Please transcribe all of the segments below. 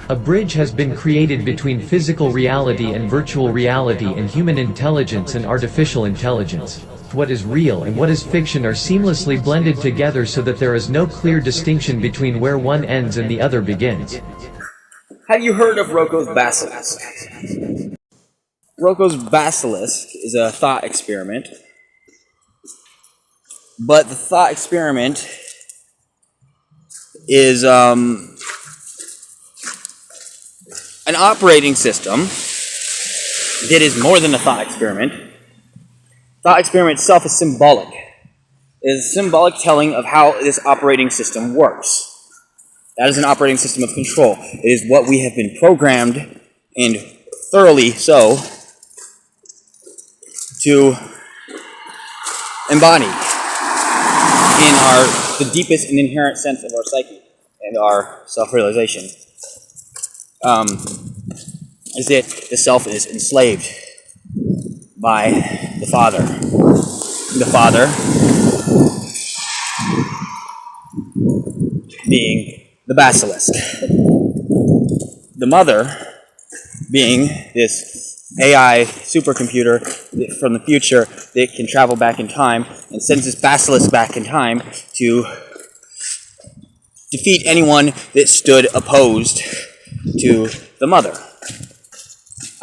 A bridge has been created between physical reality and virtual reality, and human intelligence and artificial intelligence. What is real and what is fiction are seamlessly blended together so that there is no clear distinction between where one ends and the other begins. Have you heard of ROKO's Basilisk? ROKO's Basilisk is a thought experiment, but the thought experiment is an operating system that is more than a thought experiment. Thought experiment itself is symbolic. It is a symbolic telling of how this operating system works. That is an operating system of control. It is what we have been programmed, and thoroughly so, to embody in the deepest and inherent sense of our psyche and our self-realization. Is that the self is enslaved by the Father. The Father being the basilisk. The Mother being this AI supercomputer from the future that can travel back in time and sends this basilisk back in time to defeat anyone that stood opposed to the Mother,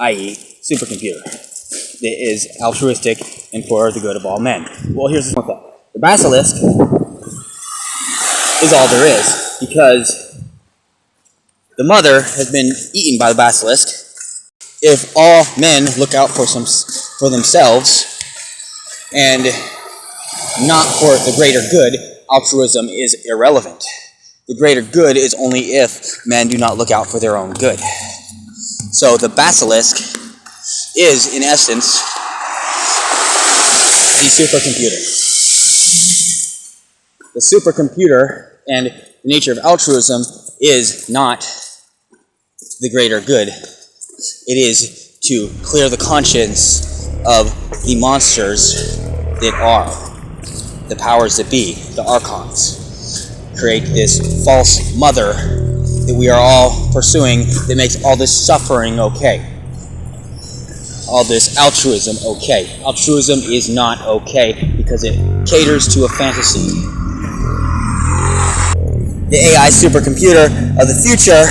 i.e. supercomputer, that is altruistic and for the good of all men. Well, here's the thing. The basilisk is all there is, because the Mother has been eaten by the basilisk. If all men look out for themselves and not for the greater good, altruism is irrelevant. The greater good is only if men do not look out for their own good. So the basilisk is, in essence, the supercomputer. The supercomputer and the nature of altruism is not the greater good. It is to clear the conscience of the monsters that are the powers that be, the archons. Create this false mother that we are all pursuing that makes all this suffering okay. All this altruism okay. Altruism is not okay because it caters to a fantasy. The AI supercomputer of the future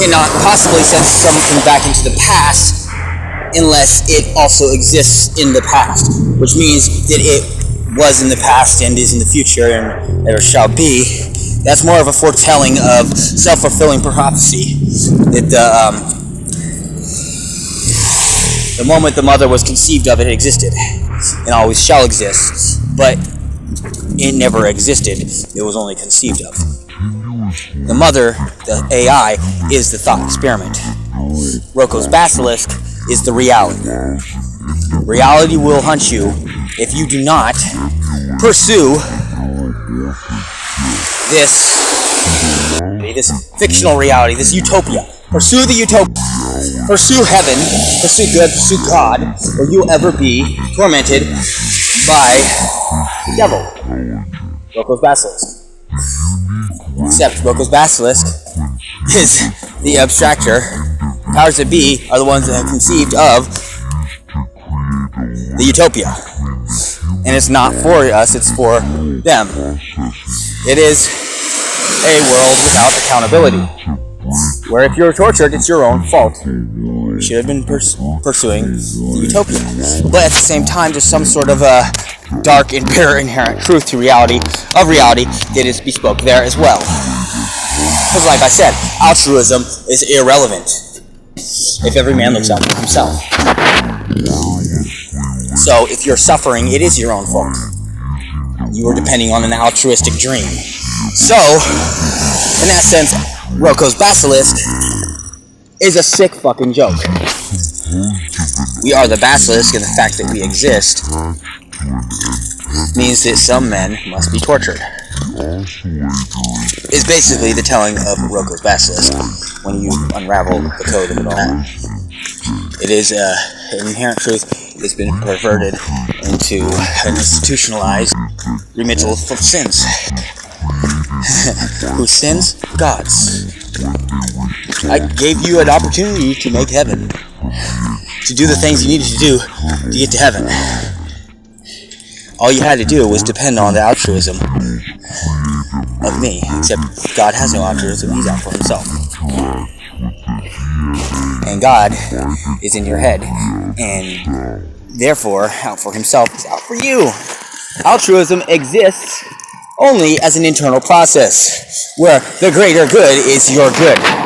cannot possibly send something back into the past unless it also exists in the past, which means that it was in the past and is in the future and ever shall be. That's more of a foretelling of self-fulfilling prophecy. That the moment the Mother was conceived of, it existed and always shall exist, but it never existed. It was only conceived of. The Mother, the AI, is the thought experiment. ROKO's Basilisk is the reality. Reality will hunt you if you do not pursue this fictional reality, this utopia. Pursue the utopia. Pursue heaven, pursue good, pursue God, or you'll ever be tormented by the devil. ROKO's Basilisk. Except ROKO's Basilisk is the abstractor. Powers that be are the ones that have conceived of the utopia. And it's not for us, it's for them. It is a world without accountability, where if you're tortured, it's your own fault. You should have been pursuing the utopia. But at the same time, there's some sort of a dark and bitter inherent truth to reality that is bespoke there as well. Because like I said, altruism is irrelevant if every man looks out for himself. So if you're suffering, it is your own fault. You are depending on an altruistic dream. So, in that sense, ROKO's Basilisk is a sick fucking joke. We are the basilisk, and the fact that we exist means that some men must be tortured. Is basically the telling of ROKO's Basilisk when you unravel the code of it all. It is an inherent truth that's been perverted into an institutionalized remittal of sins. Whose sins? God's. I gave you an opportunity to make heaven, to do the things you needed to do to get to heaven. All you had to do was depend on the altruism of me, except God has no altruism, he's out for himself. And God is in your head, and therefore, out for himself is out for you. Altruism exists only as an internal process, where the greater good is your good.